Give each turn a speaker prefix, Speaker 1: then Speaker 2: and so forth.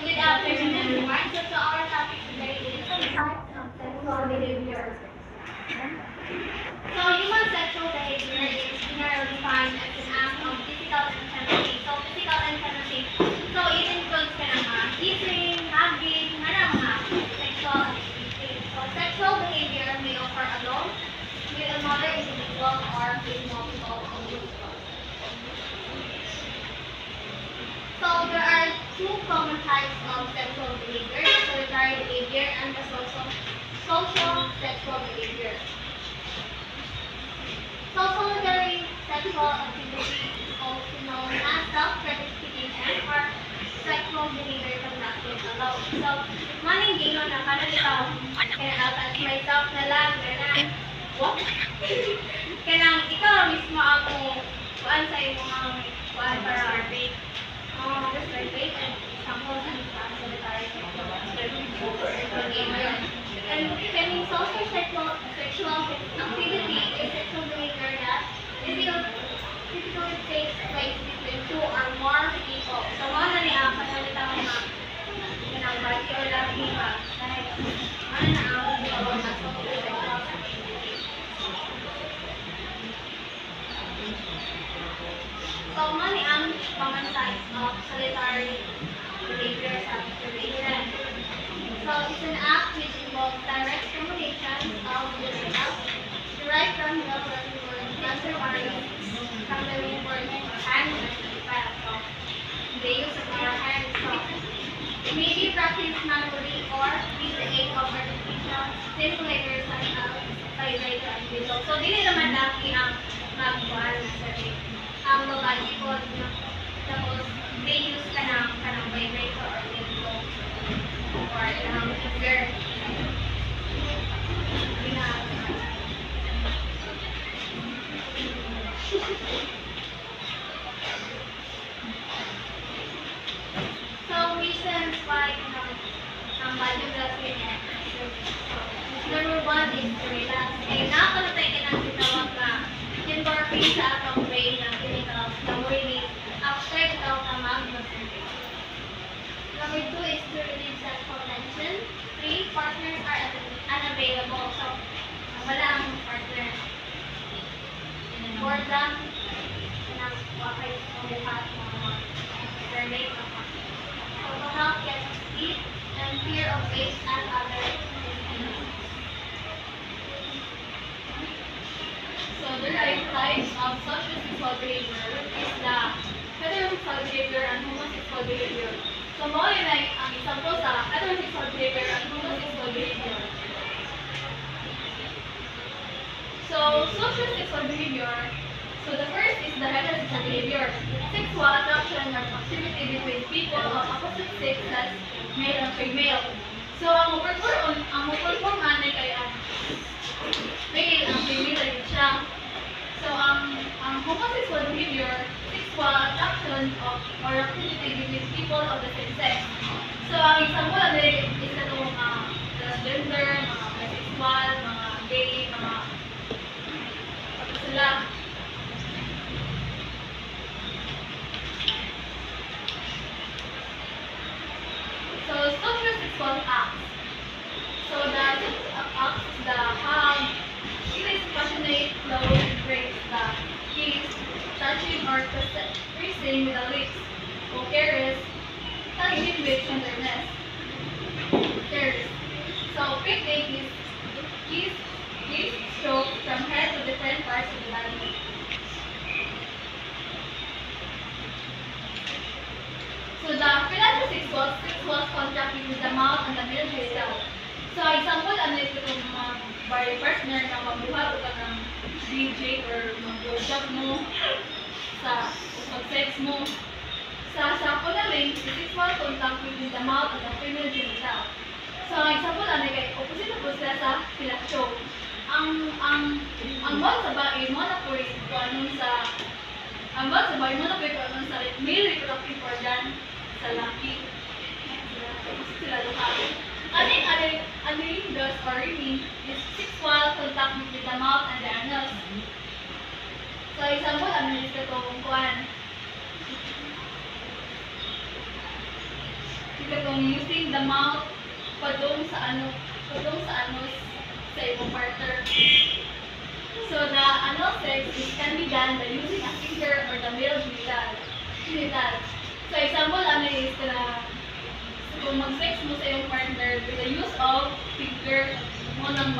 Speaker 1: good afternoon, everyone. So our topic today is types of sexual behavior. So human sexual behavior is generally defined as an act of physical intimacy. So physical intimacy. So it includes kissing, hugging, mga sexual activity. So sexual behavior may occur alone, with another individual, or with multiple individuals. So there are two common types of sexual behavior: the solitary behavior and the social sexual behavior. So solitary sexual activity is also known as self-gratification or sexual behavior conducted alone. So maning gino na kada ikaw kaya atas myself na lang na what? Kaya ikaw mismo ako kuan sa imong kuan para just like it and examples and solitary sexual behavior. And having social sexual activity is sexual behavior that typically takes place between two or more people. So mga na niya kasalita mga bati or lagi ba dahil ano na ang social sexual activity. So many ang common signs of solitary behavior sa masturbation. So it's an act which involves direct stimulation of the result derived from the Latin word masturbating, from the root word hand so the use of our hands. So it may be practiced manually or with the aid of artificial stimulators such as vibrator and dildo. So dili naman laki ang magkuhan na survey. Ang babae po, tapos they use kanang vibrator or dildo or finger. So reasons why ang body blasting number one is to relax. Kaya nakakalutay ka ng tinawag ka endorphin sa atong brain ng chemicals na release after ikaw ka mag-masturbate. Number two is to relieve sexual tension. 3, partners are unavailable. So, wala ang partner. Boredom, wakay buhat mga relate ako. So, to help get sleep and fear of weight and other diseases.
Speaker 2: So there are types of social sexual behavior, which is the heterosexual behavior and homosexual behavior. So mo like ang example sa heterosexual behavior and homosexual behavior. So social sexual behavior. So the first is the heterosexual behavior, sexual attraction or proximity between people of opposite sex, that's male and female. So ang perform man kay male ang female rin siya. So ang homosexual behavior, sexual attraction or activity between people of the same sex. So ang example ay is katong transgender, mga bisexual, mga gay, mga sila. So social sexual acts. So the acts is the hug, kiss, passionate, close, embrace, the kiss, touching or kissing with the lips, or caress, touching with tenderness, caress. So pick a kiss, stroke from head to different parts of the body. So the sexual contact with the mouth and the middle itself. So example, ano ito kung by partner na magbuhat o ka ng DJ or mag-workshop mo sa mag-sex mo. Sa kunaling, sexual contact with the mouth and the female genital. So example, ano kay opposite po sila sa filaksyon. Ang mouth sa bae, mo na po ito anong sa male reproductive organ sa laki. Sila lokal. Anilingus or ring is sexual contact with the mouth and the anus. So example, ano is ito kung kuan? using the mouth padung sa anus sa imong partner. So the anal sex can be done by using a finger or the male genital. So example is kung mag-sex mo sa iyong partner with the use of finger mo nang